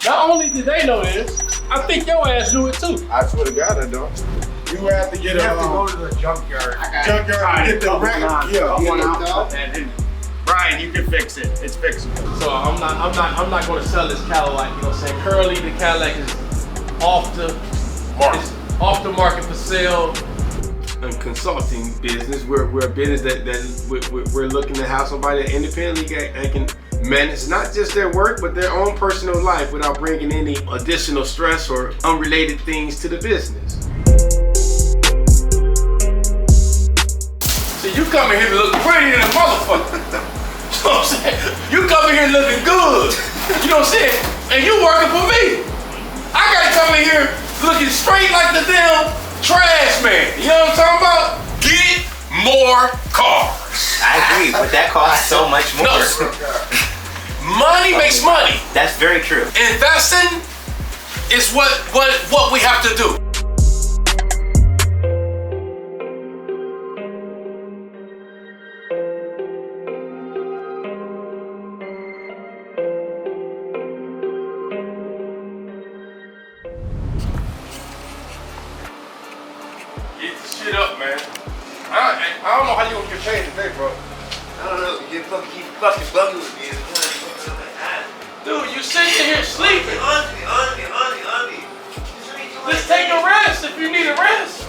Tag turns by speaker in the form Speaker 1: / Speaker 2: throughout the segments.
Speaker 1: Not only did they know this, I think your ass knew it too.
Speaker 2: I swear to God, I don't. You have to get
Speaker 3: You have to go to the junkyard.
Speaker 2: junkyard and get the record.
Speaker 3: Yeah. Brian, you can fix it. It's fixable.
Speaker 1: So I'm not gonna sell this Cadillac, you know what I'm saying? Currently the Cadillac is off the market for sale. And consulting business, we're a business that we're looking to have somebody that independently can manage not just their work, but their own personal life without bringing any additional stress or unrelated things to the business. So you come in here to look pretty than a motherfucker. You know what I'm saying? You come in here looking good. You know what I'm saying? And you working for me. I gotta come in here looking straight like the damn trash man. You know what I'm talking about? Get more cars.
Speaker 4: I agree, but that costs so much more.
Speaker 1: No, money makes money.
Speaker 4: That's very true.
Speaker 1: Investing is what we have to do. Get the shit up, man. I don't know how you gonna get paid today, bro.
Speaker 4: I don't know, you keep fucking bugging with me.
Speaker 1: Dude, you sitting here sleeping.
Speaker 4: Auntie.
Speaker 1: Just take a rest if you need a rest.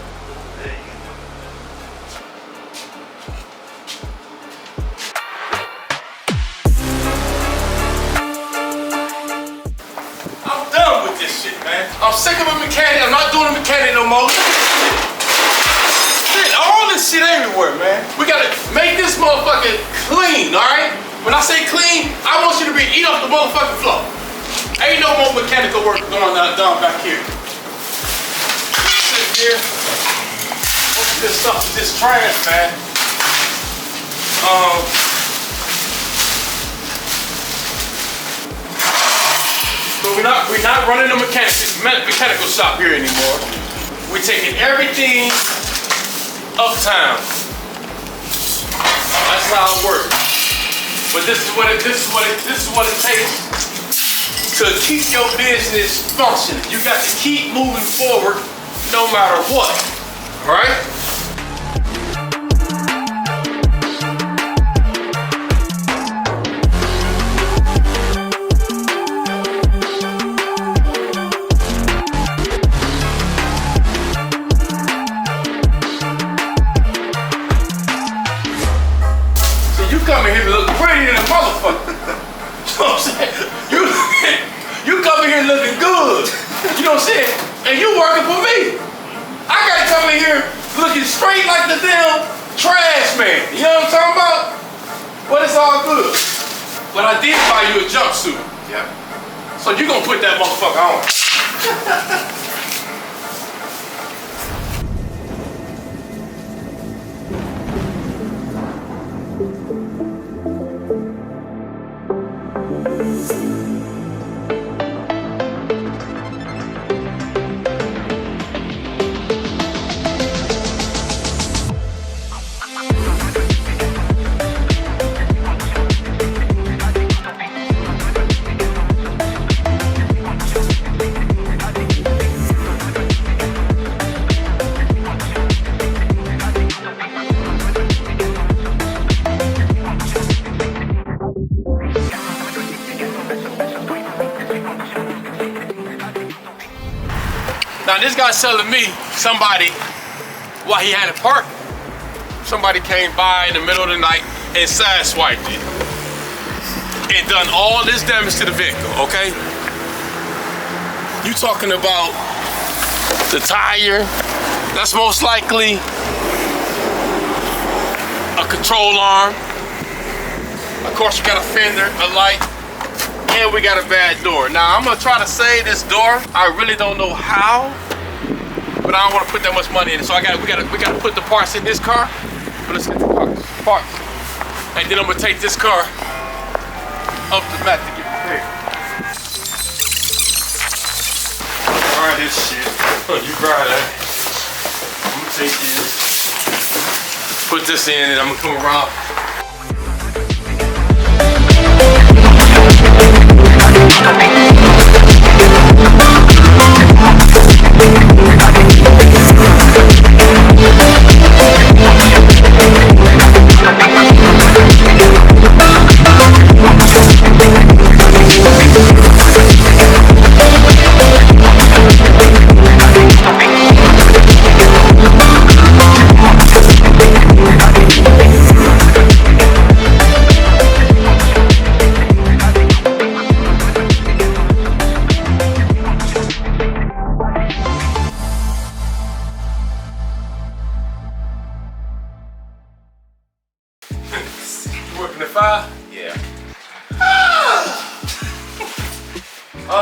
Speaker 1: I'm done with this shit, man. I'm sick of a mechanic. I'm not doing a mechanic no more. Shit, all this shit everywhere, man. We gotta make this motherfucker clean, all right? When I say clean, I want you to eat off the motherfucking floor. Ain't no more mechanical work going on down back here. Sit here. Most of this stuff is just trash, man. So we're not running a mechanical shop here anymore. We're taking everything uptown. That's how it works. But this is what it takes to keep your business functioning. You got to keep moving forward no matter what. All right? You come in here to look pretty than a motherfucker. You know what I'm saying? You come in here looking good. You know what I'm saying? And you working for me. I gotta come in here looking straight like the damn trash man. You know what I'm talking about? But it's all good. But I did buy you a jumpsuit. Yeah. So you gonna put that motherfucker on. Now this guy's telling me somebody, while he had it parked, somebody came by in the middle of the night and sideswiped it and done all this damage to the vehicle, okay? You talking about the tire, that's most likely a control arm. Of course you got a fender, a light, and we got a bad door. Now I'm gonna try to save this door. I really don't know how, but I don't want to put that much money in it. So we gotta put the parts in this car. But let's get the parts. And then I'm gonna take this car up the mat to get prepared. All right, this shit. You brought that. I'm gonna take this, put this in, and I'm gonna come around.
Speaker 5: Thank you.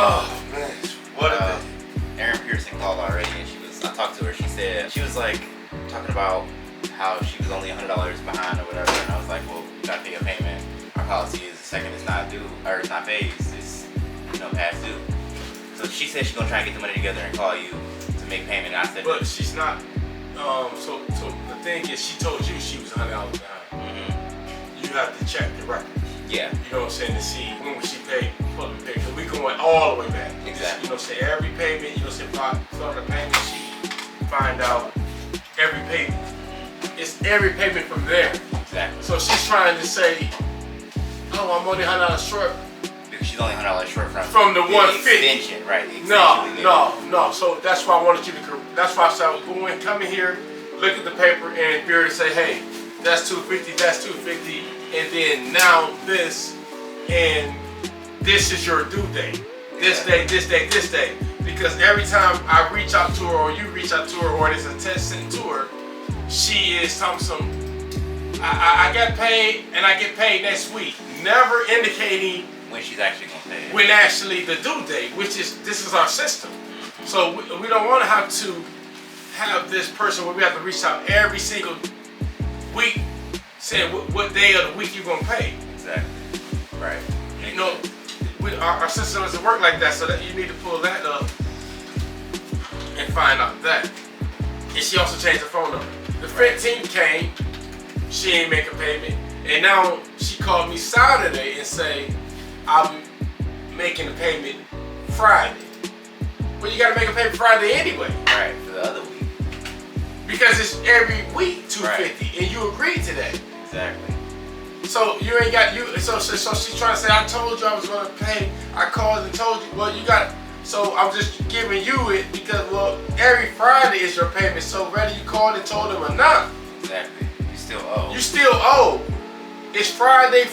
Speaker 1: Oh man, what a
Speaker 4: Erin Pearson called already, and I talked to her. She was like talking about how she was only $100 behind or whatever, and I was like, well, you gotta pay your payment. Our policy is the second it's not due or it's not paid, it's past due. So she said she's gonna try and get the money together and call you to make payment. And I said,
Speaker 1: but she's not. So the thing is, she told you she was $100 behind. Mm-hmm. You have to check the record.
Speaker 4: Yeah.
Speaker 1: You know what I'm saying, to see when she paid, because we going all the way back.
Speaker 4: Exactly.
Speaker 1: You know what I'm saying, every payment, you know what I'm saying, from the payment sheet, find out every payment. It's every payment from there.
Speaker 4: Exactly.
Speaker 1: So she's trying to say, oh, I'm only $100 short.
Speaker 4: Because she's only $100 short
Speaker 1: from the 150.
Speaker 4: Extension, right? The extension
Speaker 1: No. So that's why I wanted you to. That's why I said I was going, come in here, look at the paper, and be able to say, hey, that's $250, that's $250, and then now this, and this is your due date. This day, this day, this day. Because every time I reach out to her, or you reach out to her, or there's a text sent to her, she is something. I get paid, and I get paid next week. Never indicating
Speaker 4: when she's actually gonna pay it.
Speaker 1: When actually the due date, which is, this is our system. So we don't want to have this person where we have to reach out every single week saying what day of the week you're gonna pay.
Speaker 4: Exactly. Right.
Speaker 1: You know, our system doesn't work like that, so that you need to pull that up and find out that. And she also changed her phone number. The 15th came, she ain't make a payment, and now she called me Saturday and say, I'll be making a payment Friday. Well, you gotta make a payment Friday anyway.
Speaker 4: Right, for the other week.
Speaker 1: Because it's every week $250,
Speaker 4: right.
Speaker 1: And you agreed to that.
Speaker 4: Exactly.
Speaker 1: So you ain't got so she's trying to say, I told you I was gonna pay. I called and told you. Well, you got. So I'm just giving you it because every Friday is your payment. So whether you called and told them or not,
Speaker 4: exactly. You still owe.
Speaker 1: You still owe. It's Friday.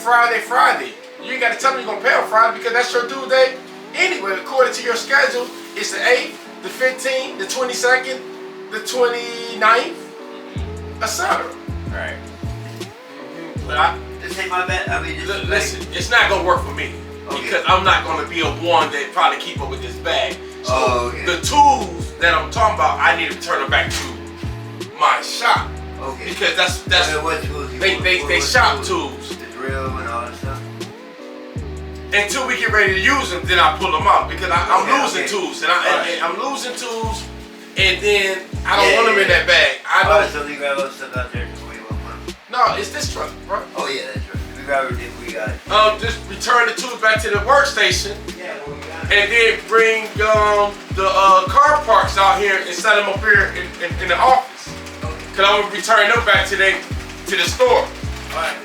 Speaker 1: You ain't got to tell them you're gonna pay on Friday because that's your due date anyway. According to your schedule, it's the 8th, the 15th, the 22nd, the 29th, etc.
Speaker 4: Right.
Speaker 1: But
Speaker 4: this ain't my bad. I mean,
Speaker 1: listen, it's not gonna work for me because I'm not gonna be a one that probably keep up with this bag. So the tools that I'm talking about, I need to turn them back to my shop.
Speaker 4: Okay.
Speaker 1: Because that's
Speaker 4: what tools
Speaker 1: they shop tools.
Speaker 4: The drill and all that stuff.
Speaker 1: Until we get ready to use them, then I pull them out because I'm losing tools and I'm losing tools, and then I don't want them in that bag. I don't.
Speaker 4: So you grab other stuff out there before you want money.
Speaker 1: No, it's this truck, bro.
Speaker 4: Oh yeah, that's right. We grab it if we got it.
Speaker 1: Just return the tools back to the workstation.
Speaker 4: Yeah, we got it.
Speaker 1: And then bring the car parts out here and set them up here in the office. Cause I'm gonna return them back to the store.
Speaker 4: Alright.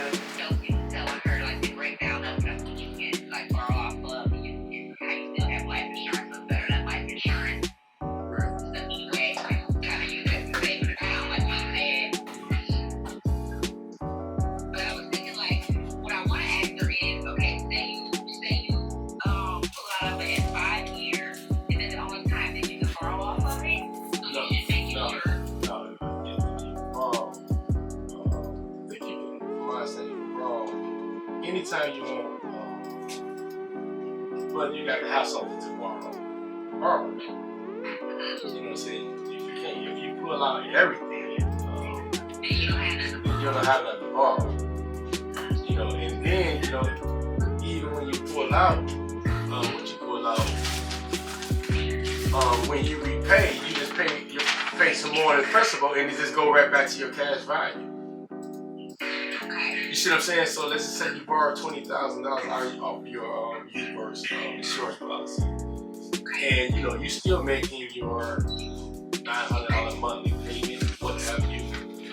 Speaker 1: Anytime you want, but you got to have something to borrow. You know what I'm saying? If you pull out everything, you don't have nothing to borrow. You know, and then even when you pull out, what you pull out, when you repay, you just pay some more than principal, and it just go right back to your cash value. You see what I'm saying? So let's just say you borrow $20,000 out of your universe insurance policy, and you're still making your $900 monthly payment, what have you.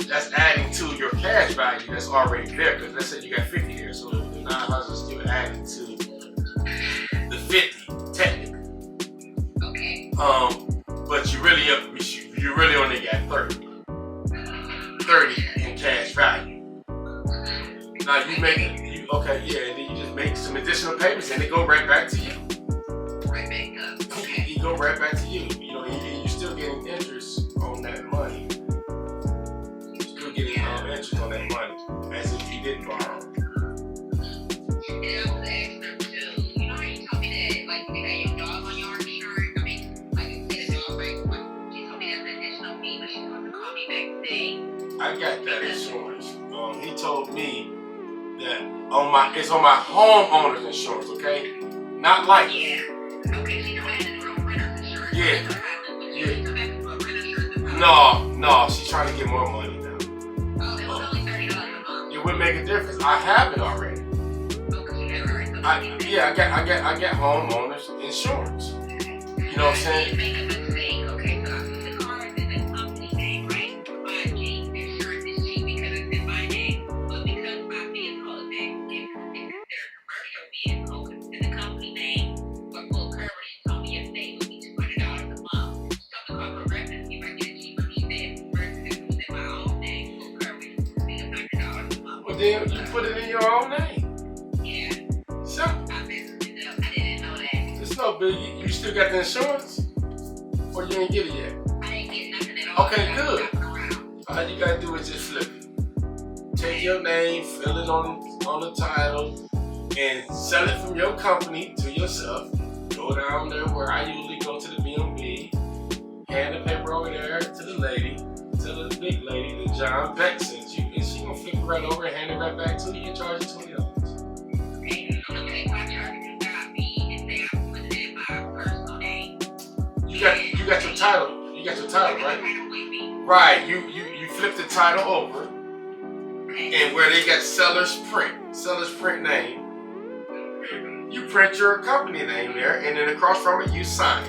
Speaker 1: That's adding to your cash value that's already there. Because let's say you got 50 here, so the 900 is still adding to the 50 technically.
Speaker 5: Okay.
Speaker 1: But you really only got 30 in cash value. Now and then you just make some additional payments and they go right back to you.
Speaker 5: Right back up. Okay.
Speaker 1: You go right back to you. You're still getting interest on that money. You're still getting interest on that money as if you didn't borrow.
Speaker 5: And I was asking too, you know how you told me that, like, you had your dog
Speaker 1: got that insurance. He told me that it's on my homeowner's insurance, okay? Not life.
Speaker 5: Yeah. Okay, she don't have to do her renter's insurance.
Speaker 1: Yeah.
Speaker 5: She come back to a renter's insurance.
Speaker 1: No, she's trying to get more money now.
Speaker 5: Oh, it was only $30 a month.
Speaker 1: It would make a difference. I have it already.
Speaker 5: Okay, you have it already.
Speaker 1: I got homeowners insurance. You know what I'm saying?
Speaker 5: You make a mistake. Okay, so the car is in the company name, right? For 5G, the insurance is cheap because it's in my name. But because my vehicle is in their commercial vehicle, it's in the company name, for full coverage, she told me yesterday it would be $200 a month. So the car progressive, if I get it cheaper, she said progressive was in my own name, full coverage would be $100 a month.
Speaker 1: Well, then you put it in your own name.
Speaker 5: Yeah,
Speaker 1: So,
Speaker 5: I messed it up. I didn't know that.
Speaker 1: it's no big. You still got the insurance? Or you ain't get it yet?
Speaker 5: I didn't get nothing at all.
Speaker 1: Okay,
Speaker 5: I was
Speaker 1: good.
Speaker 5: shopping around.
Speaker 1: All you gotta do is just flip it. Take your name, fill it on the title, and sell it from your company to yourself. Go down there where I usually go to the BMV, hand the paper over there to the lady, to the big lady that John Beck sent you, and she gonna flip it right over and hand it right back to you and charge you $20.
Speaker 5: Okay, so if my charger got me and say I put it in my personal name.
Speaker 1: You got your title. You got your title, right?
Speaker 5: With me.
Speaker 1: Right. You flip the title over,
Speaker 5: Okay.
Speaker 1: and where they got seller's print name, you print your company name there, and then across from it you sign.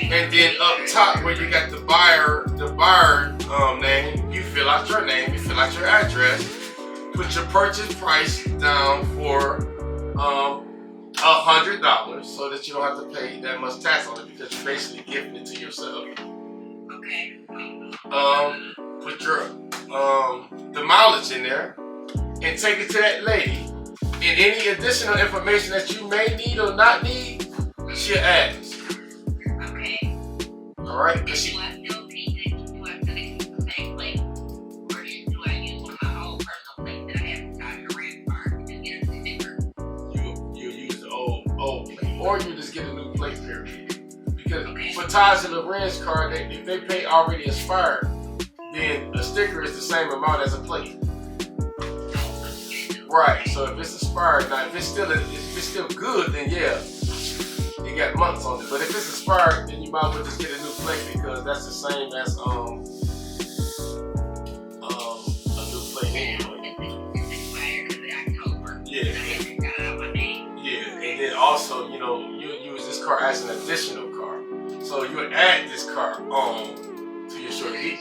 Speaker 1: And then up top where you got the buyer name, you fill out your name, you fill out your address, put your purchase price down for $100 so that you don't have to pay that much tax on it because you're basically giving it to yourself.
Speaker 5: Okay.
Speaker 1: Put your the mileage in there and take it to that lady. And any additional information that you may need or not need, she'll ask.
Speaker 5: Okay.
Speaker 1: Alright?
Speaker 5: Do I still keep the same place? Or do I use one of my old personal plates that I have inside the rent car and get a sticker?
Speaker 1: You use the old plate. Or you just get a new plate period. Because for Taj and Loren's car, if they pay already expired, then a sticker is the same amount as a plate. Right. So if it's expired, now if it's still good, then yeah, you got months on it. But if it's expired, then you might as well just get a new plate because that's the same as a new plate anyway.
Speaker 5: It's expired in October.
Speaker 1: Yeah.
Speaker 5: I haven't got out my name.
Speaker 1: Yeah. And then also, you use this car as an additional car. So you would add this car on to your short Jeep.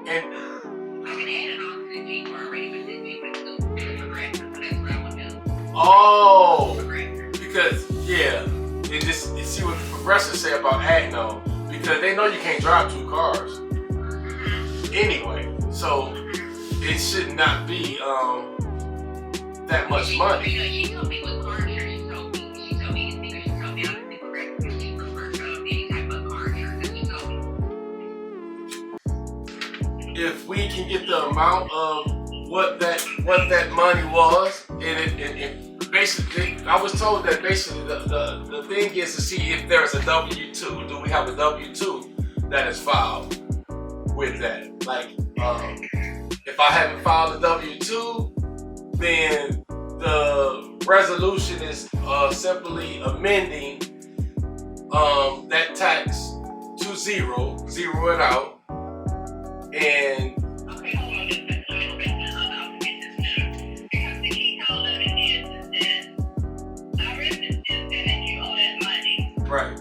Speaker 1: And
Speaker 5: I can add it on to the Jeep already, but the Jeep is still progressive, so that's what I would do.
Speaker 1: oh,
Speaker 5: Progressive.
Speaker 1: because yeah, and just see what the progressives say about adding on because they know you can't drive two cars anyway. So it should not be that much money.
Speaker 5: She told me with car insurance, she told me I don't think progressive she prefers any type of car insurance that she told me.
Speaker 1: If we can get the amount of what that money was, and it basically, I was told that basically the thing is to see if there's a W-2. Do we have a W-2 that is filed with that? Like, if I haven't filed a W-2, then the resolution is simply amending that tax to zero it out. And
Speaker 5: Okay, hold on just a little bit. I'll get this now. Because the key code of it is that I read this is that you owe that money.
Speaker 1: right,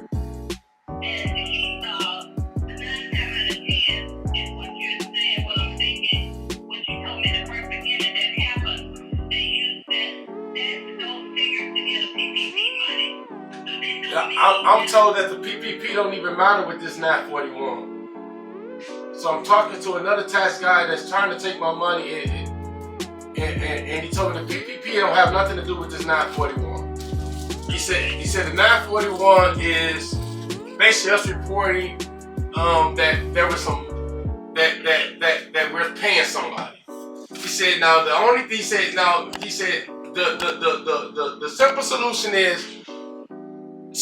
Speaker 5: And the key code, the 9 times out of 10 is what you're saying, what I'm thinking. What you told me the first beginning that happened, they used those figures to get a PPP money. So they told me
Speaker 1: I'm told that the PPP don't even matter with this 941. So I'm talking to another tax guy that's trying to take my money, and he told me the PPP don't have nothing to do with this 941. He said the 941 is basically us reporting that there was some that we're paying somebody. He said now the simple solution is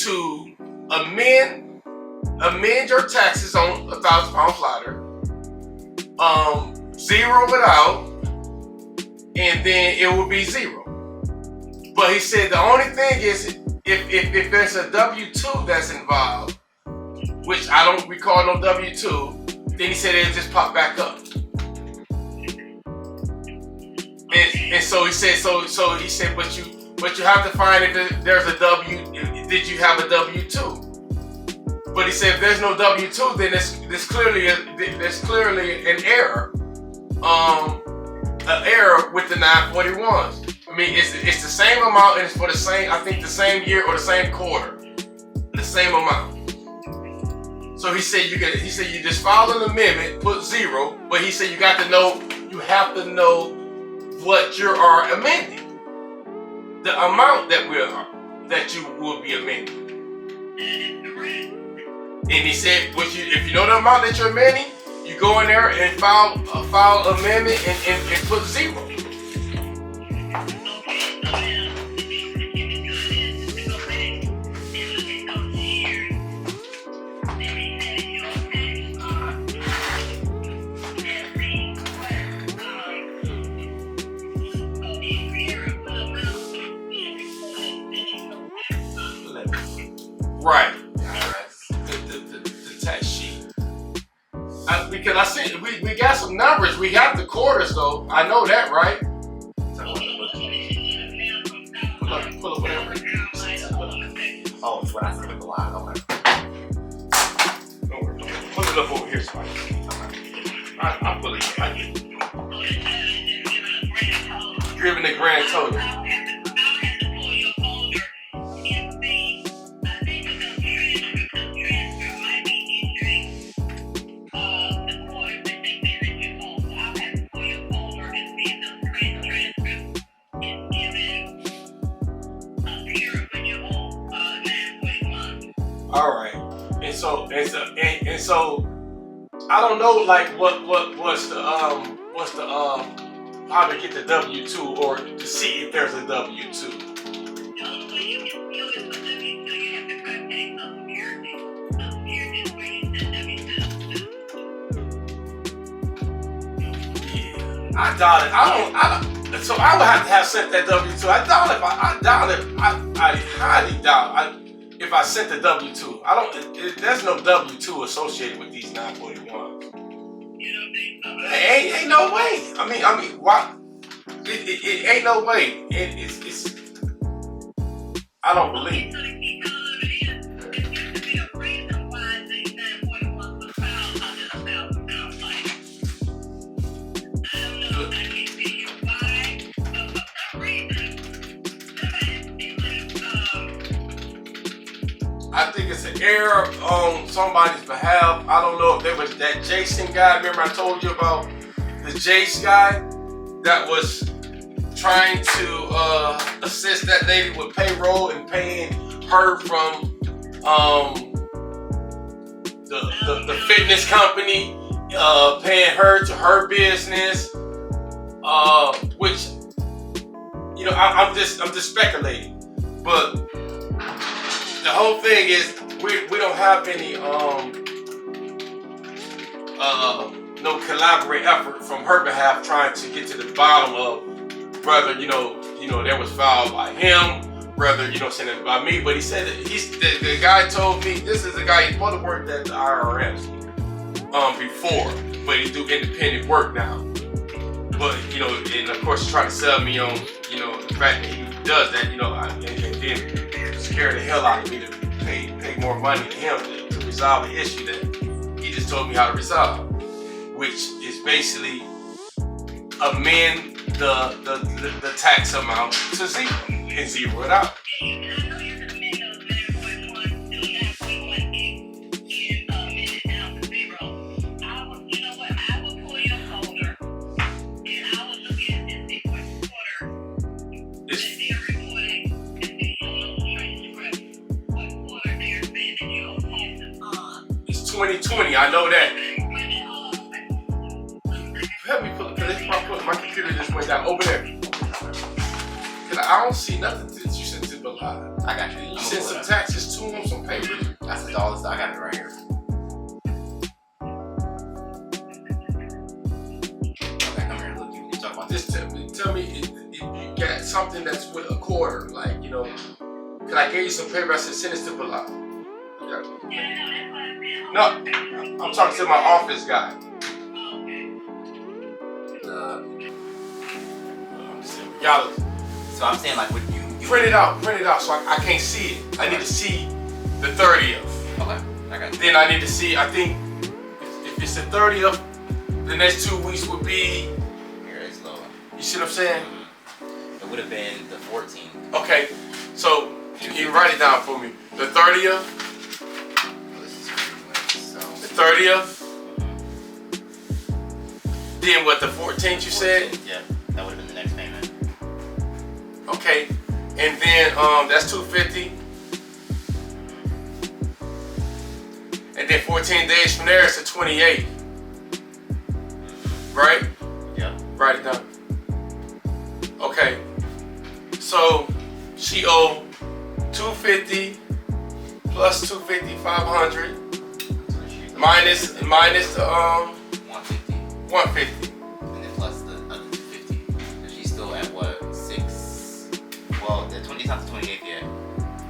Speaker 1: to amend your taxes on 1,000 pound flatter. zero it out, and then it will be zero. But he said the only thing is if there's a W-2 that's involved, which I don't recall no W-2, then he said it'll just pop back up. And so he said, so he said, but you have to find if there's a did you have a W-2? But he said if there's no W-2, then there's clearly an error. An error with the 941s. I mean, it's the same amount and it's for the same, I think the same year or the same quarter. The same amount. So he said you just file an amendment, put zero, but he said you have to know what you are amending. The amount that you will be amending. And he said, if you know the amount that you're amending, you go in there and file amendment and put zero. Right. The tax sheet. Because I said we got some numbers. We got the quarters though. I know that, right? Pull up whatever.
Speaker 4: Oh, it's what I said with the line. Okay.
Speaker 1: Don't worry. Pull it up over here, Spike. I'll pull it up. Driven the grand total. All right, and so I don't know like what's the how to get the W-2 or to see if there's a W-2. Yeah, I doubt it. I don't. So I would have to have sent that W-2. I highly doubt if I sent the W-2. There's no W-2 associated with these 941s. Ain't no way. I mean, why? It ain't no way. It's. I don't believe. I think it's an error on somebody's behalf. I don't know if there was that Jason guy. Remember I told you about the Jace guy that was trying to assist that lady with payroll and paying her from the fitness company, paying her to her business, which I'm just speculating, but. The whole thing is we don't have any no collaborate effort from her behalf trying to get to the bottom of whether that was filed by him, whether sent it by me. But he said that the guy told me this is a guy he's supposed to work at the IRS before, but he do independent work now. But and of course he's trying to sell me on the fact that he does that and then scare the hell out of me to pay more money to him to resolve the issue that he just told me how to resolve, which is basically amend the tax amount to zero and zero it out. It's 2020, I know that. Help me pull it, because my computer just went down over there. Cause I don't see nothing that you sent to Bilal.
Speaker 4: I got you.
Speaker 1: You sent some taxes to him, some papers.
Speaker 4: That's the dollars. I got it right here.
Speaker 1: order. Like, you know, cause I gave you some paper. I said send this to Bilal. No, I'm talking to my office guy. Y'all
Speaker 4: So I'm saying like, would you
Speaker 1: print it out so I can't see it. I need to see the 30th.
Speaker 4: Okay, I got you.
Speaker 1: Then I need to see, I think, if it's the 30th, the next 2 weeks would be,
Speaker 4: Here, it's low.
Speaker 1: you see what I'm saying?
Speaker 4: It would have been the 14th.
Speaker 1: Okay, so you write it down for me. The 30th,
Speaker 4: This is pretty much so.
Speaker 1: the 30th, then what, the 14th you said?
Speaker 4: 14th, yeah, that would have been the next payment.
Speaker 1: Okay, and then that's $250. And then 14 days from there, it's the 28th. Right?
Speaker 4: Yeah.
Speaker 1: Write it down. Okay. So she owed $250 plus $250, $500 minus the
Speaker 4: 150.
Speaker 1: 150.
Speaker 4: And then plus the other 250. So she's still at what? 6? Well, the 20th not the 28th yet.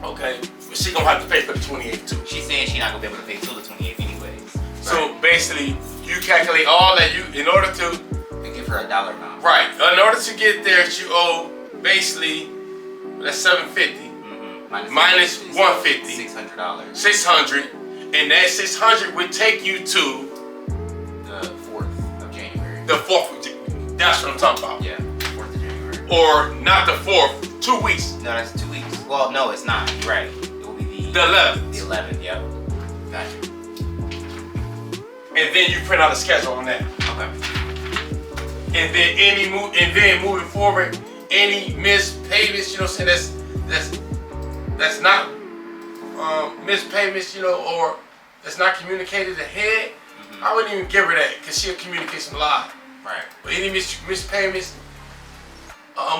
Speaker 1: Okay. But she gonna have to pay for the 28th too.
Speaker 4: She's saying she's not gonna be able to pay till the 28th anyways.
Speaker 1: So basically, you calculate all that you in order to.
Speaker 4: And give her a dollar amount.
Speaker 1: Right. In order to get there, you owe basically that's $750 minus $150.
Speaker 4: $600.
Speaker 1: $600, and that $600 would take you to
Speaker 4: The 4th of January.
Speaker 1: the 4th. That's what I'm talking about.
Speaker 4: Yeah, 4th of January.
Speaker 1: Or not the 4th. 2 weeks.
Speaker 4: No, that's 2 weeks. Well, no, it's not. You're right. It will be
Speaker 1: The 11th.
Speaker 4: The 11th. Yep. Gotcha.
Speaker 1: And then you print out a schedule on that.
Speaker 4: Okay.
Speaker 1: And then moving forward, any missed payments, you know what I'm saying, that's not missed payments, you know, or that's not communicated ahead, I wouldn't even give her that because she'll communicate some live.
Speaker 4: Right.
Speaker 1: But any missed payments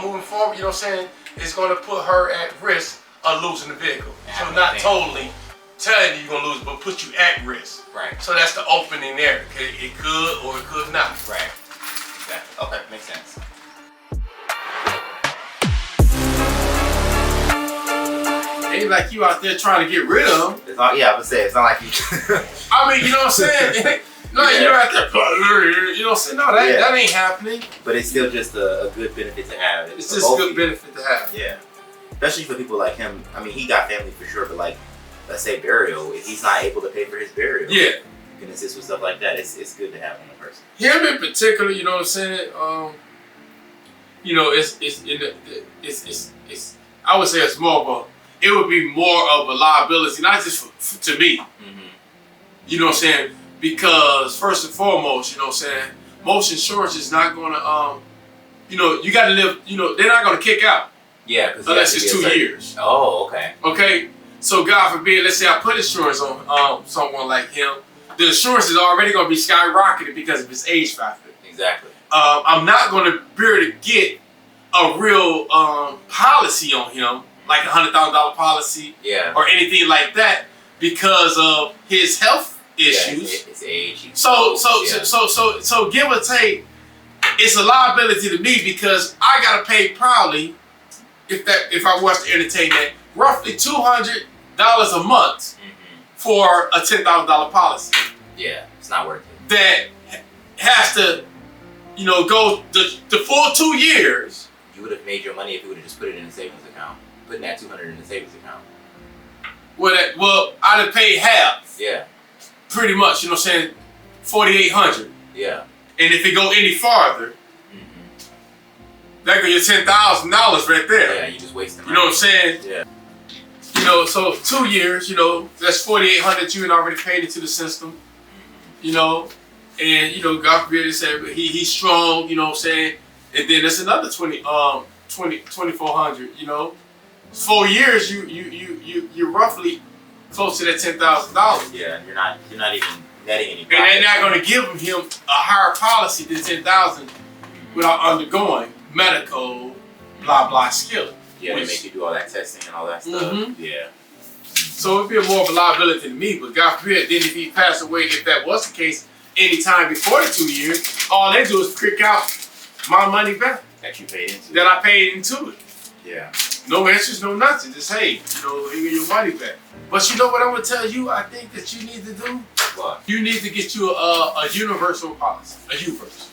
Speaker 1: moving forward, you know what I'm saying, is going to put her at risk of losing the vehicle. So not totally telling you you're going to lose, but put you at risk.
Speaker 4: Right.
Speaker 1: So that's the opening there. It could or it could not.
Speaker 4: Right. Exactly. Okay, makes sense.
Speaker 1: Ain't like you out there trying to get rid of them.
Speaker 4: It's not, yeah, I would say it's not like you.
Speaker 1: I mean, you know what I'm saying? No,
Speaker 4: Yeah.
Speaker 1: you're out there, you know what I'm saying? No, that ain't happening.
Speaker 4: But it's still just a good benefit to have.
Speaker 1: It's
Speaker 4: for
Speaker 1: just a
Speaker 4: both
Speaker 1: good
Speaker 4: of you.
Speaker 1: benefit to have.
Speaker 4: Yeah. Especially for people like him. I mean, he got family for sure, but like, let's say burial, if he's not able to pay for his burial,
Speaker 1: Yeah.
Speaker 4: you can assist with stuff like that. It's good to have one person.
Speaker 1: Him in particular, you know what I'm saying? You know, it's I would say it's more of a, it would be more of a liability, not just to me. You know what I'm saying? Because first and foremost, you know what I'm saying, most insurance is not gonna you know, you gotta live, you know, they're not gonna kick out.
Speaker 4: Yeah, because
Speaker 1: Unless it's 2 years.
Speaker 4: Oh, okay.
Speaker 1: Okay? So God forbid, let's say I put insurance on someone like him, the insurance is already gonna be skyrocketed because of his age factor.
Speaker 4: Exactly.
Speaker 1: I'm not gonna be able to get a real policy on him, like $100,000 policy,
Speaker 4: Yeah.
Speaker 1: or anything like that, because of his health issues.
Speaker 4: Yeah, his age.
Speaker 1: So give or take, it's a liability to me because I gotta pay probably, if I was to entertain that, roughly $200 a month for a $10,000 policy.
Speaker 4: Yeah, it's not worth it.
Speaker 1: That has to, you know, go the full 2 years.
Speaker 4: You would have made your money if you would have just put it in a savings account. Putting that $200 in the savings account.
Speaker 1: Well, I'd have paid half.
Speaker 4: Yeah.
Speaker 1: Pretty much, you know what I'm saying? $4,800.
Speaker 4: Yeah.
Speaker 1: And if it go any farther, that go your $10,000 right there.
Speaker 4: Yeah, you just wasting
Speaker 1: You know what I'm saying?
Speaker 4: Yeah.
Speaker 1: You know, so 2 years, you know, that's $4,800 you had already paid into the system. You know, and you know, God forbid it said he's strong, you know what I'm saying? And then there's another 2,400, you know. 4 years you're roughly close to that $10,000.
Speaker 4: Yeah, and you're not even netting any profit.
Speaker 1: And they're not gonna give him a higher policy than $10,000 without undergoing medical blah blah skill.
Speaker 4: Yeah, they make you do all that testing and all that stuff. Yeah.
Speaker 1: So it'd be more of a liability to me, but God forbid, then if he passed away, if that was the case, any time before the 2 years, all they do is kick out my money back
Speaker 4: That you paid into.
Speaker 1: that I paid into it.
Speaker 4: Yeah.
Speaker 1: No interest, no nothing. Just hey, you get your money back. But you know what I'm gonna tell you? I think that you need to do.
Speaker 4: What?
Speaker 1: You need to get you a universal policy, a U-verse.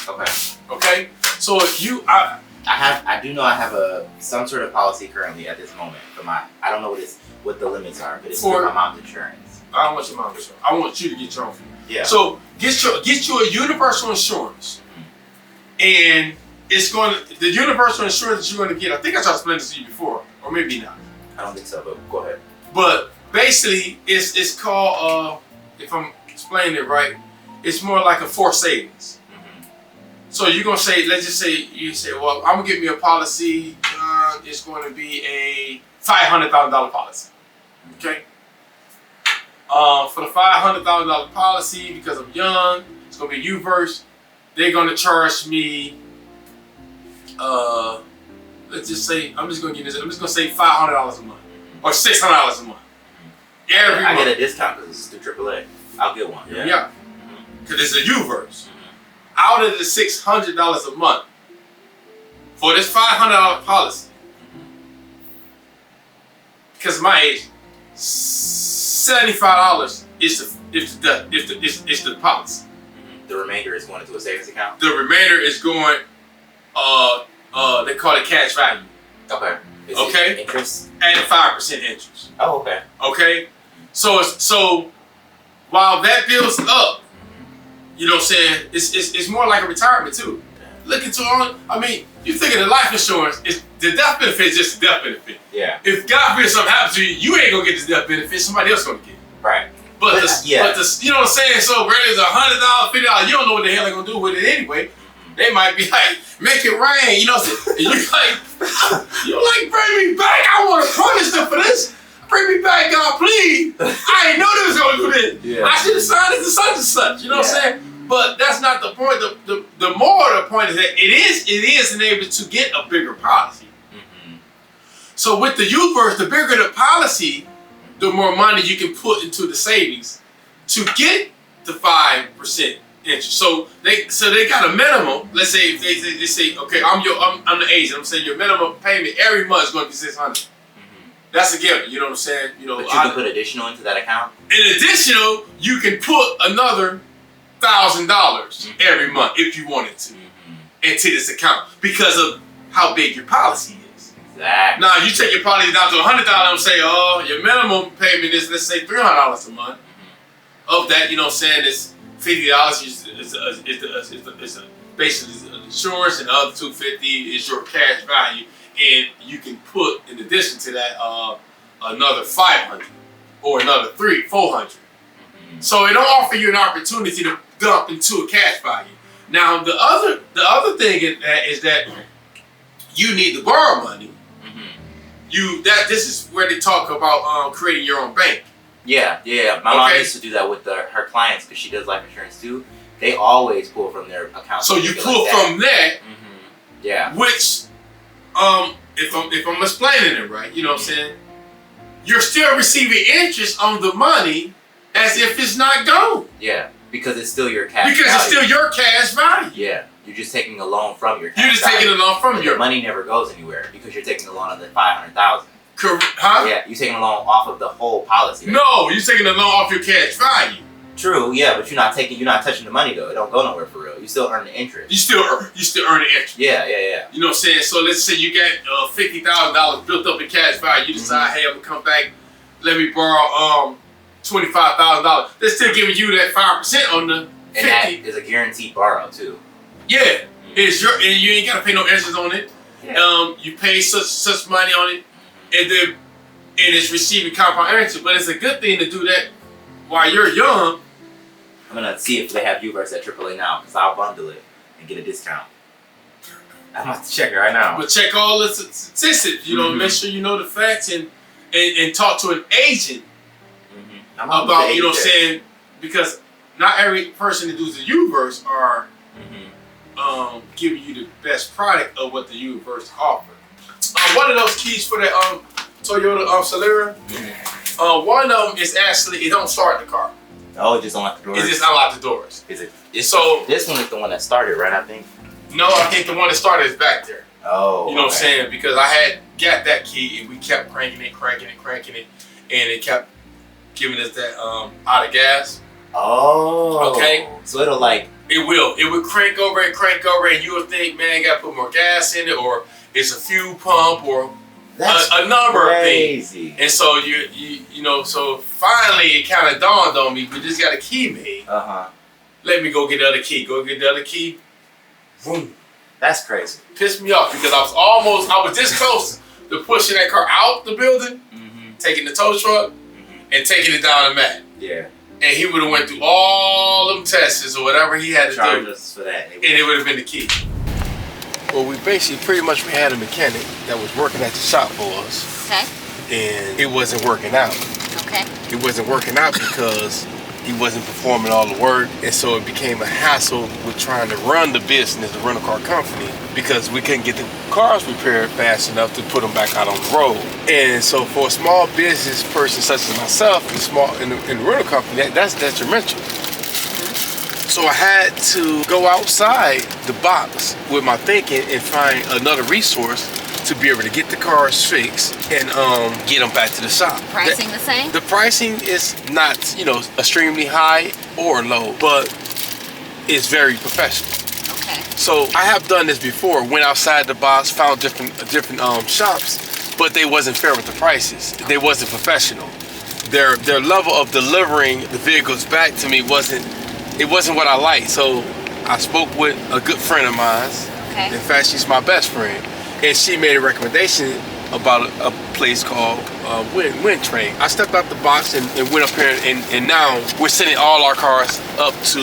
Speaker 4: Okay.
Speaker 1: Okay. So if
Speaker 4: I do know I have some sort of policy currently at this moment for my. I don't know what the limits are, but it's for my mom's insurance.
Speaker 1: I don't want your mom's insurance. I want you to get your own.
Speaker 4: Yeah.
Speaker 1: So get you a universal insurance, and the universal insurance that you're going to get. I think I tried to explain this to you before, or maybe not.
Speaker 4: I don't think so, but go ahead.
Speaker 1: But basically, it's called. If I'm explaining it right, it's more like a forced savings. So you're gonna say, let's just say you say, well, I'm gonna get me a policy. It's going to be a $500,000 policy. Okay. For the $500,000 policy, because I'm young, it's gonna be a U-verse. They're gonna charge me. Let's just say I'm just gonna say $500 a month or $600 a month. Every month.
Speaker 4: I get a discount because it's through AAA. I'll get one.
Speaker 1: Yeah. Because it's a U-verse. Out of the $600 a month for this $500 policy, because my age, $75 is the policy.
Speaker 4: The remainder is going into a savings account.
Speaker 1: The remainder is going. They call it cash value.
Speaker 4: Okay. Is
Speaker 1: Okay.
Speaker 4: it interest
Speaker 1: and 5% interest.
Speaker 4: Oh, okay.
Speaker 1: Okay. So while that builds up. You know what I'm saying? It's more like a retirement too. Look into I mean, you think of the life insurance, the death benefit is just a death benefit.
Speaker 4: Yeah.
Speaker 1: If God forbid something happens to you, you ain't gonna get this death benefit, somebody else gonna get it.
Speaker 4: Right.
Speaker 1: But you know what I'm saying? So whether it's $100, $50, you don't know what the hell they're gonna do with it anyway. They might be like, make it rain, you know what I'm saying? And you're like, bring me back, I wanna punish them for this. Bring me back, God, please. I didn't know they was gonna do this. Yeah. I should have signed it to such and such. You know what I'm saying? But that's not the point. The more the point is that it is enabled to get a bigger policy. So with the U-verse, the bigger the policy, the more money you can put into the savings to get the 5% interest. So they got a minimum. Let's say if they say, okay, I'm the agent. I'm saying your minimum payment every month is going to be $600. That's a given, you know what I'm saying? But you
Speaker 4: can put additional into that account?
Speaker 1: In additional, you can put another $1,000 every month if you wanted to into this account because of how big your policy is.
Speaker 4: Exactly.
Speaker 1: Now, you take your policy down to $100 and say, oh, your minimum payment is, let's say, $300 a month. Of that, you know what I'm saying, it's $50 is basically the insurance, and the other $250 is your cash value. And you can put, in addition to that, another $500 or another $400. So it don't offer you an opportunity to dump into a cash value. Now the other thing is that you need to borrow money. This is where they talk about creating your own bank.
Speaker 4: Yeah. My mom used to do that with her clients because she does life insurance too. They always pull from their account.
Speaker 1: So you pull from that.
Speaker 4: Yeah.
Speaker 1: Which. If I'm explaining it right, you know what I'm saying? You're still receiving interest on the money as if it's not gone.
Speaker 4: Yeah, because it's still your cash value.
Speaker 1: It's still your cash value.
Speaker 4: Yeah, you're just taking a loan from your cash
Speaker 1: value. You're just taking a loan from your...
Speaker 4: Your money never goes anywhere because you're taking a loan on the $500,000.
Speaker 1: Huh?
Speaker 4: Yeah, you're taking a loan off of the whole policy. Right?
Speaker 1: No, you're taking a loan off your cash value.
Speaker 4: True, yeah, but you're not touching the money though. It don't go nowhere for real. You still earn the interest.
Speaker 1: You still earn the interest.
Speaker 4: Yeah.
Speaker 1: You know what I'm saying? So let's say you got $50,000 built up in cash value. You decide, hey, I'm gonna come back. Let me borrow $25,000. They're still giving you that 5% on the 50.
Speaker 4: And that is a guaranteed borrow too.
Speaker 1: Yeah, it's your, and you ain't gotta pay no interest on it.
Speaker 4: Yeah.
Speaker 1: You pay such money on it, and it's receiving compound interest. But it's a good thing to do that while you're young.
Speaker 4: I'm gonna see if they have U-verse at AAA now, because I'll bundle it and get a discount. I'm about to check it right now.
Speaker 1: But check all the statistics, you know, make sure you know the facts and talk to an agent about, you know what I'm saying, because not every person that does the U-verse are giving you the best product of what the U-verse offers. One of those keys for that Toyota Celera, one of them is actually, it don't start the car.
Speaker 4: Oh, it just unlock the doors?
Speaker 1: It just unlock the doors.
Speaker 4: Is it?
Speaker 1: So
Speaker 4: this one is the one that started, right, I think?
Speaker 1: No, I think the one that started is back there.
Speaker 4: Oh.
Speaker 1: You know what I'm saying? Because I had got that key and we kept cranking it, and it kept giving us that out of gas.
Speaker 4: Oh.
Speaker 1: Okay.
Speaker 4: So it'll like.
Speaker 1: It would crank over, and you would think, man, gotta put more gas in it, or it's a fuel pump, or a number of things. And so you know, so finally it kind of dawned on me, we just got a key made. Let me go get the other key. Boom.
Speaker 4: That's crazy.
Speaker 1: Pissed me off because I was this close to pushing that car out the building, taking the tow truck, and taking it down the mat.
Speaker 4: Yeah.
Speaker 1: And he would have went through all them tests or whatever he had to
Speaker 4: Charge
Speaker 1: do.
Speaker 4: us for that.
Speaker 1: And it would have been the key. Well, we pretty much had a mechanic that was working at the shop for us.
Speaker 6: Okay.
Speaker 1: And it wasn't working out.
Speaker 6: Okay.
Speaker 1: It wasn't working out because he wasn't performing all the work. And so it became a hassle with trying to run the business, the rental car company, because we couldn't get the cars repaired fast enough to put them back out on the road. And so for a small business person such as myself, in the rental company, that's detrimental. So I had to go outside the box with my thinking and find another resource to be able to get the cars fixed and get them back to the shop.
Speaker 6: Pricing the same?
Speaker 1: The pricing is not, extremely high or low, but it's very professional.
Speaker 6: Okay.
Speaker 1: So I have done this before. Went outside the box, found different shops, but they wasn't fair with the prices. They wasn't professional. Their level of delivering the vehicles back to me wasn't what I liked. So I spoke with a good friend of mine.
Speaker 6: Okay.
Speaker 1: In fact, she's my best friend, and she made a recommendation about a place called Wind Train. I stepped out the box and went up here, and now we're sending all our cars up to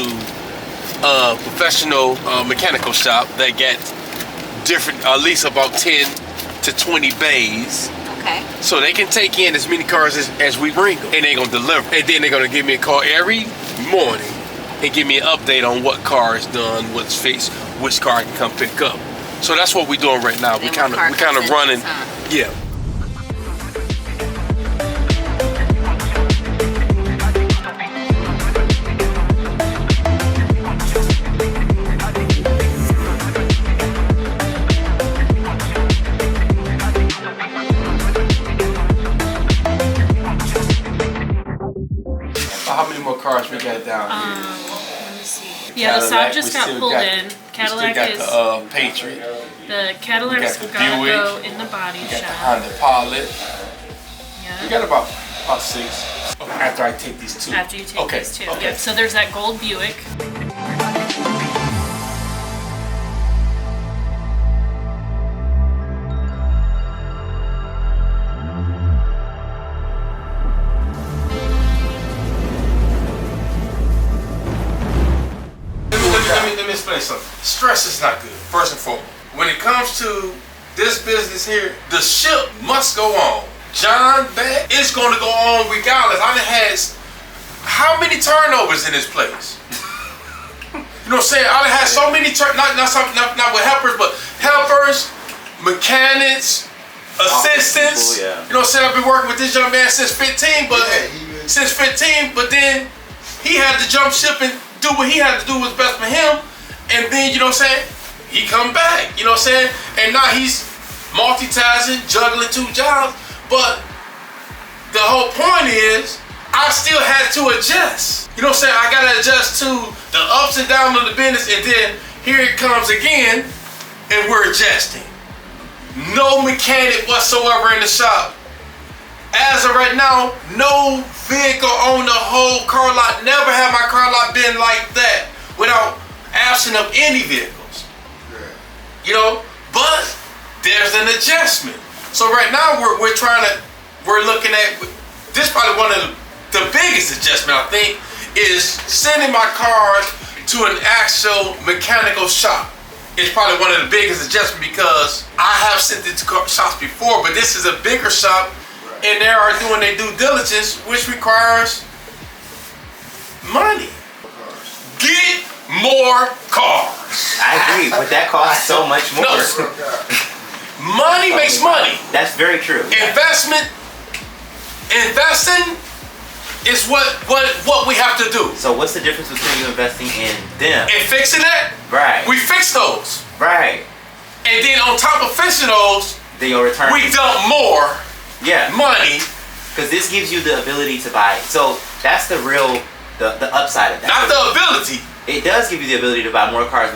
Speaker 1: a professional mechanical shop that gets different, at least about 10 to 20 bays.
Speaker 6: Okay.
Speaker 1: So they can take in as many cars as we bring them, and they're gonna deliver. And then they're gonna give me a call every morning and give me an update on what car is done, what's fixed, which car I can come pick up. So that's what we're doing right now. We kind of running, yeah. How many more cars we got down here?
Speaker 7: Let me see. Yeah, the Saab just got pulled in. Cadillac
Speaker 1: we still got the Patriot.
Speaker 7: The Cadillac's
Speaker 1: We got the
Speaker 7: gotta
Speaker 1: Buick.
Speaker 7: go in the body
Speaker 1: We got the
Speaker 7: shop.
Speaker 1: Honda Pilot.
Speaker 7: Yeah.
Speaker 1: We got about 6. After I take these 2.
Speaker 7: After you take these two.
Speaker 1: Okay.
Speaker 7: Yep. So there's that gold Buick.
Speaker 1: Let me explain something. Stress is not good, first and foremost. When it comes to this business here, the ship must go on. John Beck is going to go on regardless. I done had how many turnovers in this place? You know what I'm saying? I done had so many not with helpers, but helpers, mechanics, assistants.
Speaker 4: People, yeah.
Speaker 1: You know what I'm saying? I've been working with this young man since 15, but then he had to jump ship and do what he had to do was best for him. And then, you know what I'm saying? He come back, you know what I'm saying? And now he's multitasking, juggling 2 jobs. But the whole point is, I still had to adjust. You know what I'm saying? I gotta adjust to the ups and downs of the business, and then here it comes again, and we're adjusting. No mechanic whatsoever in the shop. As of right now, no vehicle on the whole car lot. Never have my car lot been like that without absent of any vehicles. You know, but there's an adjustment. So right now we're looking at this. Probably one of the biggest adjustment I think is sending my cars to an actual mechanical shop. It's probably one of the biggest adjustments because I have sent it to shops before, but this is a bigger shop. And they are doing their due diligence, which requires money. Get more cars.
Speaker 4: I agree, but that costs so much more.
Speaker 1: No. Money makes money.
Speaker 4: That's very true.
Speaker 1: Investing is what we have to do.
Speaker 4: So what's the difference between you investing in them
Speaker 1: And fixing that?
Speaker 4: Right.
Speaker 1: We fix those.
Speaker 4: Right.
Speaker 1: and then on top of fixing those,
Speaker 4: then you'll return.
Speaker 1: we dump more money.
Speaker 4: Because this gives you the ability to buy. So that's the real, the upside of that.
Speaker 1: Not the ability.
Speaker 4: It does give you the ability to buy more cars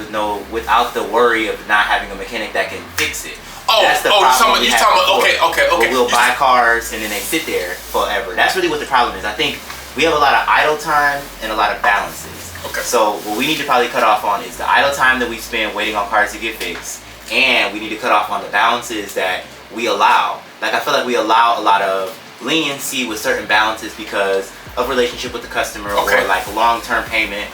Speaker 4: without the worry of not having a mechanic that can fix it. That's the problem
Speaker 1: you're talking about, okay.
Speaker 4: We'll buy cars and then they sit there forever. That's really what the problem is. I think we have a lot of idle time and a lot of balances.
Speaker 1: Okay.
Speaker 4: So what we need to probably cut off on is the idle time that we spend waiting on cars to get fixed, and we need to cut off on the balances that we allow. Like I feel like we allow a lot of leniency with certain balances because of relationship with the customer or like long-term payment.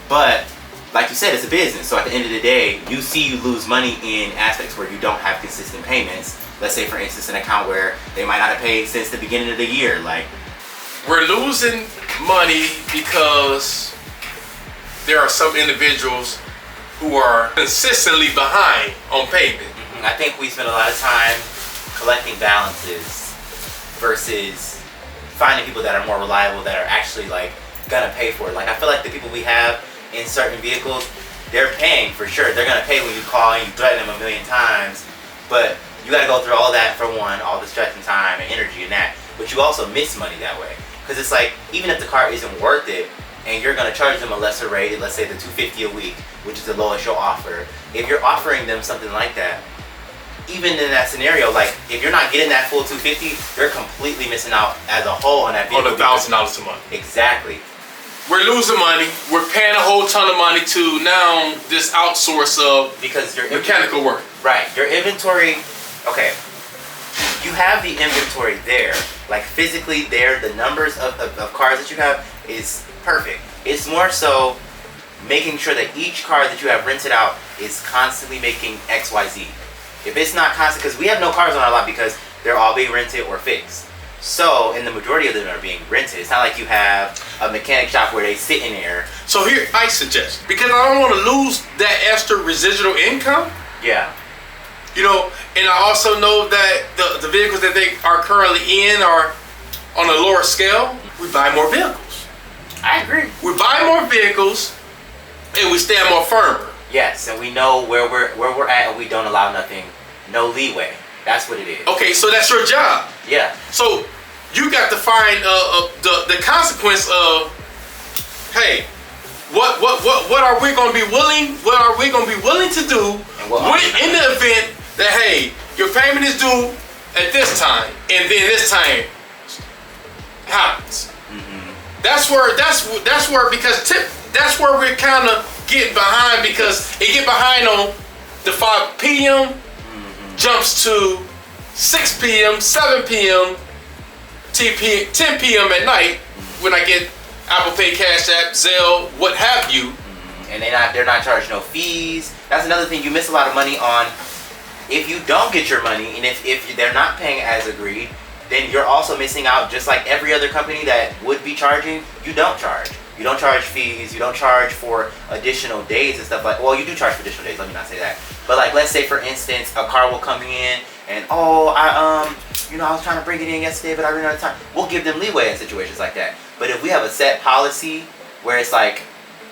Speaker 4: But like you said, it's a business. So at the end of the day, you lose money in aspects where you don't have consistent payments. Let's say for instance an account where they might not have paid since the beginning of the year. Like
Speaker 1: we're losing money because there are some individuals who are consistently behind on payment.
Speaker 4: I think we spend a lot of time collecting balances versus finding people that are more reliable, that are actually like gonna pay for it. Like I feel like the people we have in certain vehicles, they're paying for sure. They're gonna pay when you call and you threaten them a million times, but you gotta go through all that for one, all the stress and time and energy and that, but you also miss money that way. Because it's like, even if the car isn't worth it and you're gonna charge them a lesser rate, let's say the $250 a week, which is the lowest you'll offer, if you're offering them something like that, even in that scenario, like if you're not getting that full $250, they're completely missing out as a whole on that vehicle.
Speaker 1: On $1,000 a month.
Speaker 4: Exactly.
Speaker 1: We're losing money. We're paying a whole ton of money to now this outsource of
Speaker 4: because your
Speaker 1: mechanical work.
Speaker 4: Right. Your inventory. Okay. You have the inventory there, like physically there. The numbers of cars that you have is perfect. It's more so making sure that each car that you have rented out is constantly making XYZ. If it's not constant, because we have no cars on our lot because they're all being rented or fixed. So, and the majority of them are being rented. It's not like you have a mechanic shop where they sit in there.
Speaker 1: So here, I suggest, because I don't want to lose that extra residual income.
Speaker 4: Yeah.
Speaker 1: You know, and I also know that the vehicles that they are currently in are on a lower scale. We buy more vehicles.
Speaker 4: I agree.
Speaker 1: We buy more vehicles and we stand more firmer.
Speaker 4: Yes, and we know where we're at and we don't allow nothing, no leeway. That's what it is.
Speaker 1: Okay, so that's your job.
Speaker 4: Yeah.
Speaker 1: So you got to find the consequence of, hey, what are we going to be willing? What are we going to be willing to do in the event that, hey, your payment is due at this time, and then this time happens. Mm-hmm. That's where because that's where we're kind of getting behind, because it get behind on the 5 p.m. jumps to 6 p.m., 7 p.m., 10 p.m. at night when I get Apple Pay, Cash App, Zelle, what have you.
Speaker 4: And they're not charging no fees. That's another thing you miss a lot of money on. If you don't get your money, and if they're not paying as agreed, then you're also missing out. Just like every other company that would be charging, you don't charge. You don't charge fees. You don't charge for additional days and stuff like. Well, you do charge for additional days. Let me not say that. But like, let's say for instance, a car will come in and I was trying to bring it in yesterday, but I ran out of time. We'll give them leeway in situations like that. But if we have a set policy where it's like,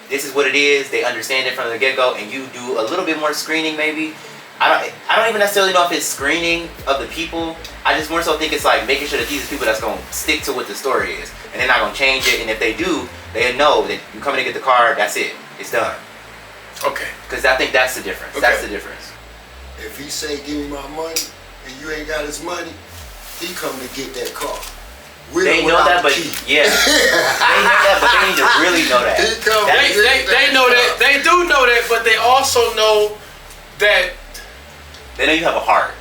Speaker 4: this is what it is, they understand it from the get-go, and you do a little bit more screening maybe. I don't even necessarily know if it's screening of the people. I just more so think it's like making sure that these are people that's going to stick to what the story is, and they're not going to change it. And if they do, they know that you come in to get the car, that's it, it's done.
Speaker 1: Okay.
Speaker 4: Because I think that's the difference.
Speaker 1: Okay.
Speaker 4: That's the difference.
Speaker 6: If he say give me my money and you ain't got his money, he come to get that car.
Speaker 4: They know that, but yeah, they know that, but they need to really know that.
Speaker 1: They know that. They do know that, but they also know that.
Speaker 4: They know you have a heart.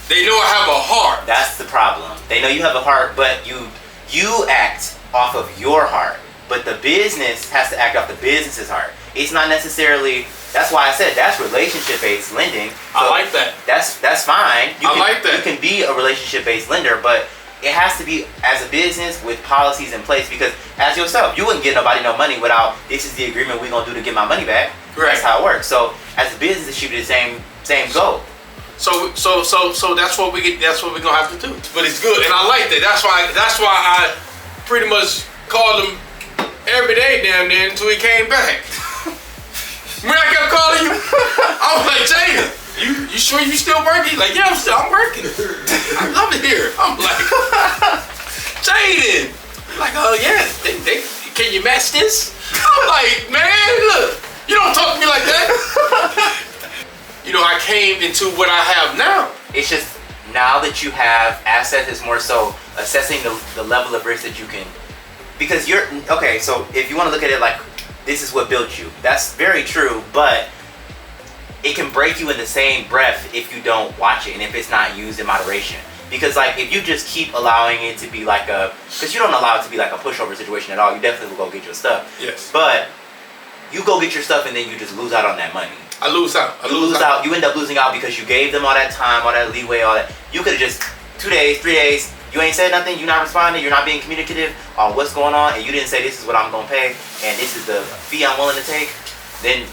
Speaker 1: They know I have a heart.
Speaker 4: That's the problem. They know you have a heart, but you act off of your heart. But the business has to act off the business's heart. It's not necessarily. That's why I said that's relationship-based lending. So
Speaker 1: I like that.
Speaker 4: That's fine.
Speaker 1: I like that.
Speaker 4: You can be a relationship-based lender, but it has to be as a business with policies in place, because as yourself, you wouldn't get nobody no money without this is the agreement we're gonna do to get my money back.
Speaker 1: Right.
Speaker 4: That's how it works. So as a business, it should be the same goal.
Speaker 1: So that's what we get. That's what we're gonna have to do. But it's good, and I like that. That's why I pretty much called him every day damn near until he came back. Remember I kept calling you? I was like, Jada, You sure you still working? Like, yeah, I'm working. I love it here. I'm like, Jaden. Like, oh yeah, they can you match this? I'm like, man, look, you don't talk to me like that. You know, I came into what I have now.
Speaker 4: It's just now that you have assets, it's more so assessing the level of risk that you can, because you're, okay, so if you want to look at it like this is what built you, that's very true, but it can break you in the same breath if you don't watch it and if it's not used in moderation. Because like if you just keep allowing it to be like a, because you don't allow it to be like a pushover situation at all, you definitely will go get your stuff.
Speaker 1: Yes.
Speaker 4: But you go get your stuff and then you just lose out on that money.
Speaker 1: I lose out.
Speaker 4: You lose out. You end up losing out because you gave them all that time, all that leeway, all that. You could have just 2 days, 3 days, you ain't said nothing, you're not responding, you're not being communicative on what's going on, and you didn't say this is what I'm gonna pay and this is the fee I'm willing to take, then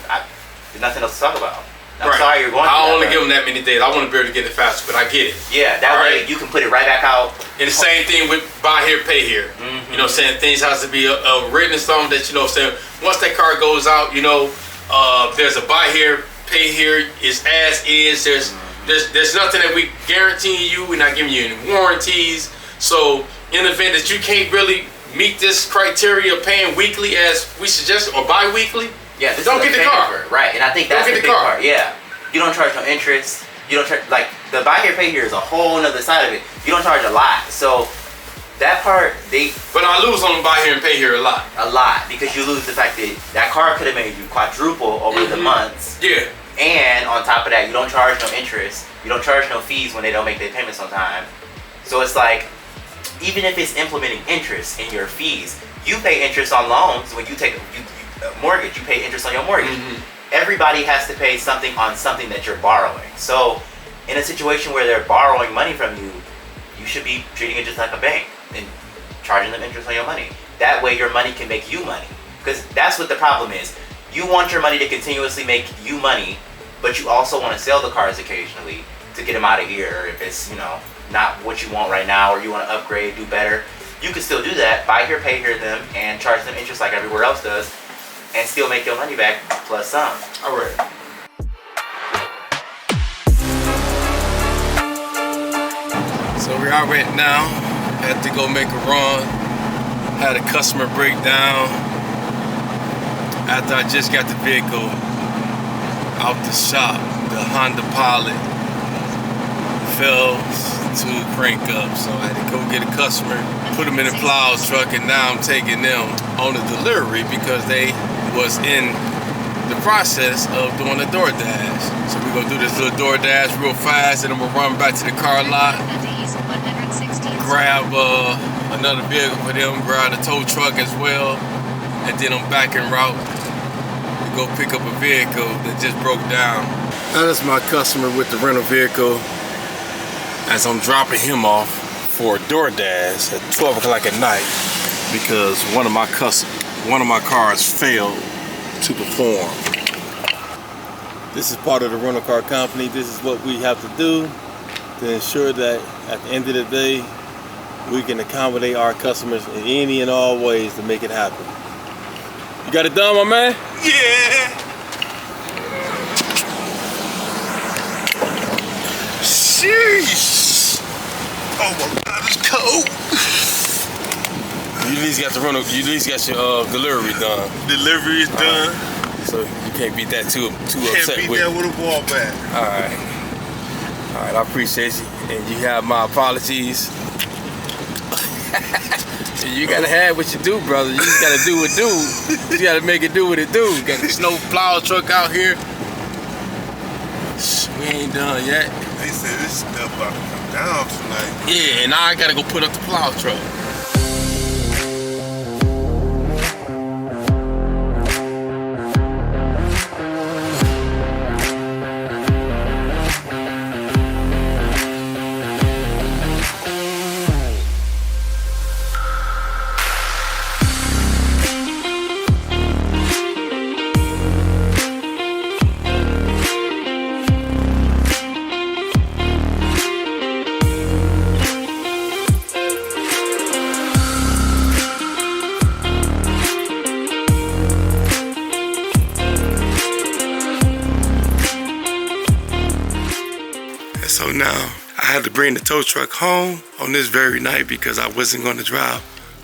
Speaker 4: there's nothing else to talk about. I'm sorry you're going through
Speaker 1: I don't
Speaker 4: that,
Speaker 1: want to give them that many days. I want to be able to get it faster, but I get it.
Speaker 4: Yeah, that way you can put it right back out.
Speaker 1: And the same thing with buy here, pay here.
Speaker 4: Mm-hmm.
Speaker 1: You know what I'm saying? Things has to be a written something that, you know what I'm saying, once that car goes out, you know, there's a buy here, pay here, it's as is. There's nothing that we guarantee you. We're not giving you any warranties. So in the event that you can't really meet this criteria of paying weekly as we suggested or bi-weekly,
Speaker 4: yeah,
Speaker 1: don't get the car.
Speaker 4: Right, and I think that's the big part. Yeah, you don't charge no interest. You don't charge, like the buy here, pay here is a whole nother side of it. You don't charge a lot. So that part,
Speaker 1: But I lose on buy here and pay here a lot.
Speaker 4: A lot, because you lose the fact that that car could have made you quadruple over the months.
Speaker 1: Yeah.
Speaker 4: And on top of that, you don't charge no interest. You don't charge no fees when they don't make their payments on time. So it's like, even if it's implementing interest in your fees, you pay interest on loans when you take a mortgage. You pay interest on your mortgage. Everybody has to pay something on something that you're borrowing. So in a situation where they're borrowing money from you, you should be treating it just like a bank and charging them interest on your money. That way your money can make you money. Because that's what the problem is. You want your money to continuously make you money, but you also want to sell the cars occasionally to get them out of here. Or if it's, you know, not what you want right now, or you want to upgrade, do better, you can still do that. Buy here, pay here them, and charge them interest like everywhere else does, and still make your money back plus some.
Speaker 1: All right. So we're out right now. Had to go make a run. Had a customer breakdown after I just got the vehicle out the shop. The Honda Pilot fell to crank up, so I had to go get a customer, put them in a plow truck, and now I'm taking them on a delivery because they was in the process of doing a DoorDash. So we're gonna do this little DoorDash real fast, and I'm gonna run back to the car lot, grab another vehicle for them, grab the tow truck as well, and then I'm back en route to go pick up a vehicle that just broke down. Now that's my customer with the rental vehicle as I'm dropping him off for DoorDash at 12 o'clock at night because one of my cars failed to perform. This is part of the rental car company. This is what we have to do to ensure that at the end of the day, we can accommodate our customers in any and all ways to make it happen. You got it done, my man? Yeah! Sheesh! Oh my God, it's cold! You at least got the rental, you at least got your delivery done. Delivery is done. So you can't beat that too upset with.
Speaker 2: Can't beat that with a ball bat.
Speaker 1: Alright, I appreciate you. And you have my apologies. You gotta have what you do, brother. You just gotta do what do. You gotta make it do what it do. Got the snow plow truck out here. We ain't done yet.
Speaker 2: They said this stuff about to come down tonight.
Speaker 1: Yeah, and now I gotta go put up the plow truck.
Speaker 6: now, I had to bring the tow truck home on this very night because I wasn't going to drive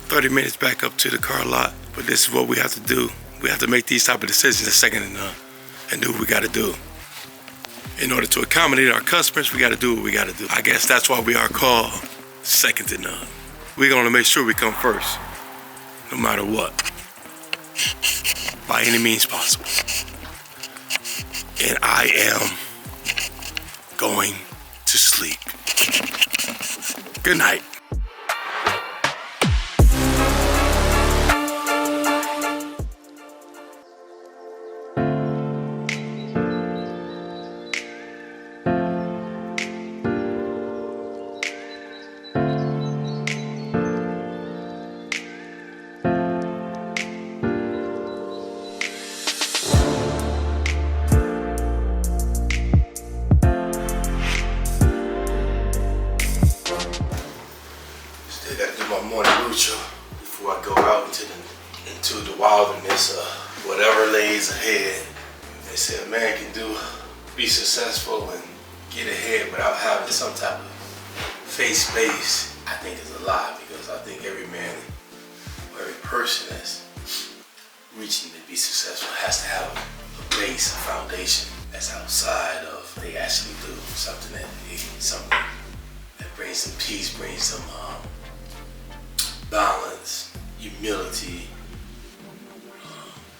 Speaker 6: 30 minutes back up to the car lot. But this is what we have to do. We have to make these type of decisions a second to none and do what we got to do. In order to accommodate our customers, we got to do what we got to do. I guess that's why we are called second to none. We're going to make sure we come first, no matter what, by any means possible. And I am going to sleep. Good night. Before I go out into the wilderness of whatever lays ahead. They said a man can be successful and get ahead without having some type of face base. I think is a lie, because I think every man or every person that's reaching to be successful has to have a base, a foundation that's outside of what they actually do. Something that brings some peace, brings some balance, humility,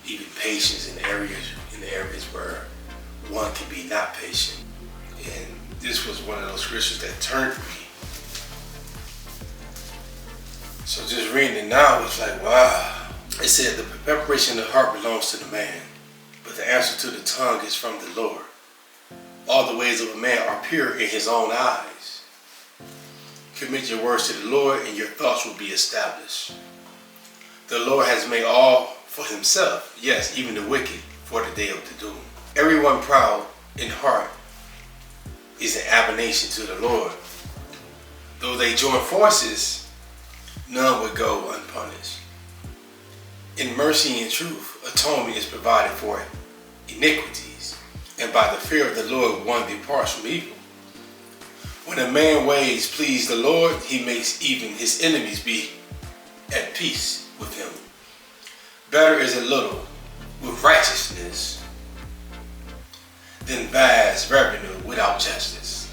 Speaker 6: even patience in the areas where one can be not patient. And this was one of those scriptures that turned me. So just reading it now was like, wow. It said the preparation of the heart belongs to the man, but the answer to the tongue is from the Lord. All the ways of a man are pure in his own eyes. Commit your words to the Lord, and your thoughts will be established. The Lord has made all for himself, yes, even the wicked, for the day of the doom. Everyone proud in heart is an abomination to the Lord. Though they join forces, none would go unpunished. In mercy and truth, atonement is provided for iniquities, and by the fear of the Lord one departs from evil. When a man's ways please the Lord, he makes even his enemies be at peace with him. Better is a little with righteousness than vast revenue without justice.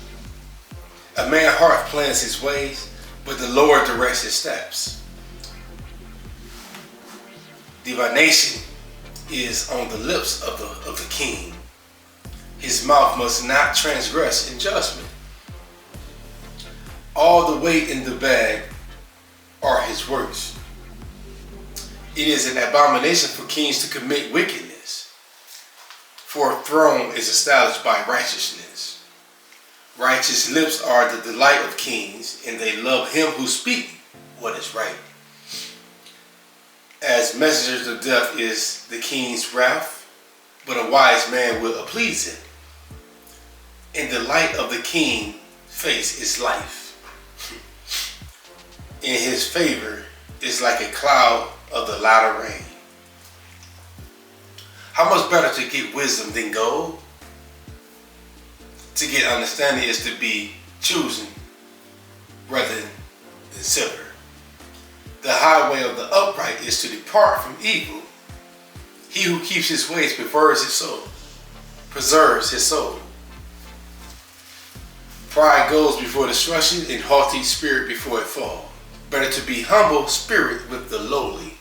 Speaker 6: A man's heart plans his ways, but the Lord directs his steps. Divination is on the lips of the king. His mouth must not transgress in judgment. All the weight in the bag are his works. It is an abomination for kings to commit wickedness, for a throne is established by righteousness. Righteous lips are the delight of kings, and they love him who speaks what is right. As messengers of death is the king's wrath, but a wise man will appease him. In the light of the king's face is life. In his favor is like a cloud of the latter rain. How much better to get wisdom than gold? To get understanding is to be chosen rather than silver. The highway of the upright is to depart from evil. He who keeps his ways preserves his soul. Pride goes before destruction, and haughty spirit before it fall. Better to be humble spirit with the lowly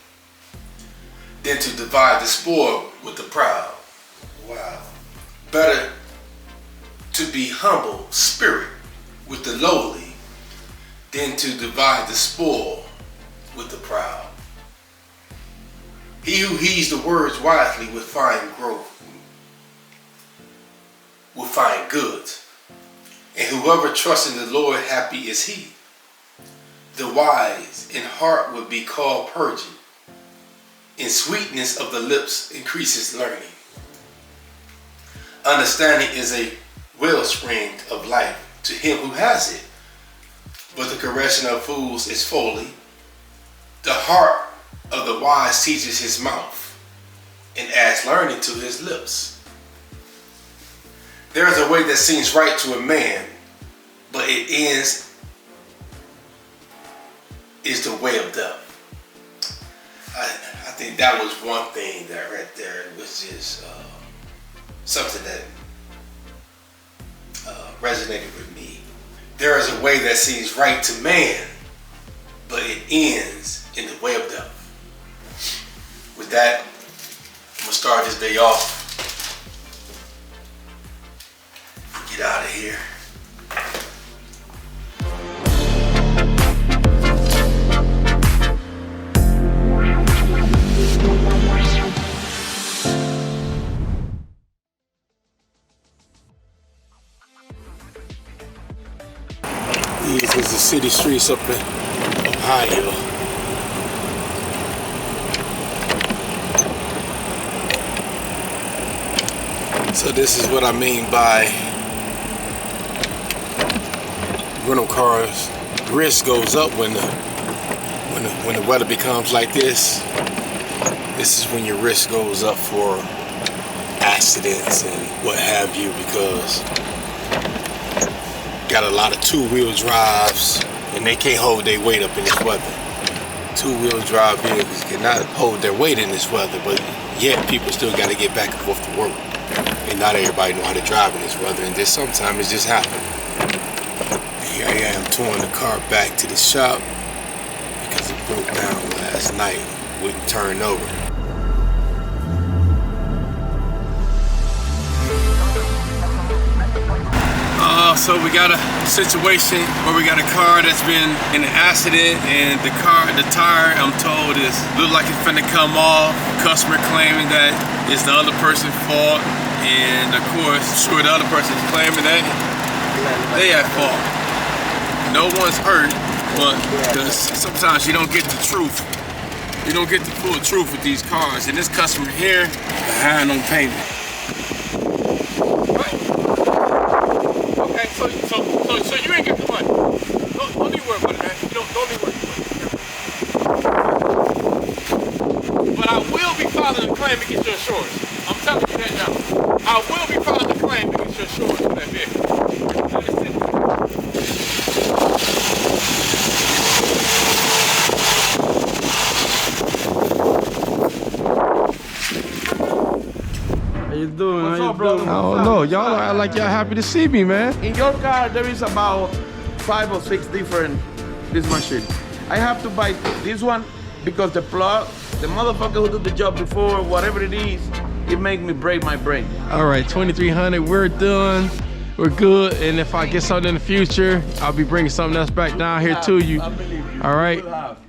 Speaker 6: than to divide the spoil with the proud. Wow. Better to be humble spirit with the lowly than to divide the spoil with the proud. He who heeds the words wisely will find growth, will find good. And whoever trusts in the Lord, happy is he. The wise in heart will be called purging, and sweetness of the lips increases learning. Understanding is a wellspring of life to him who has it, but the correction of fools is folly. The heart of the wise teaches his mouth, and adds learning to his lips. There is a way that seems right to a man, but it ends is the way of death. I think that was one thing that right there was just something that resonated with me. There is a way that seems right to man, but it ends in the way of death. With that, I'm gonna start this day off. Get out of here. These is the city streets up in Ohio. So this is what I mean by rental cars. Risk goes up when the weather becomes like this. This is when your risk goes up for accidents and what have you, because got a lot of two-wheel drives and they can't hold their weight up in this weather. Two-wheel drive vehicles cannot hold their weight in this weather, but yet people still got to get back and forth to work. And not everybody know how to drive in this weather, and just sometimes it just happens. Here I am towing the car back to the shop because it broke down last night, wouldn't turn over. So we got a situation where we got a car that's been in an accident, and the tire, I'm told, look like it's finna come off. Customer claiming that it's the other person's fault, and of course, sure, the other person's claiming that they at fault. No one's hurt, but sometimes you don't get the truth. You don't get the full truth with these cars, and this customer here behind on payment. So you ain't get the money. Don't need to worry about it, man. Don't need to worry about it. But I will be filing a claim against your insurance. I'm telling you that now. I will be filing a claim against your insurance for that vehicle.
Speaker 8: How you doing?
Speaker 3: What's up, brother?
Speaker 8: I don't know. Y'all act like y'all happy to see me, man.
Speaker 3: In your car, there is about 5 or 6 different this machine. I have to buy this one because the plug, the motherfucker who did the job before, whatever it is, it make me break my brain.
Speaker 8: All right, 2300, we're done. We're good. And if I get something in the future, I'll be bringing something else back down here to you.
Speaker 3: I believe you.
Speaker 8: All right.
Speaker 3: You will have.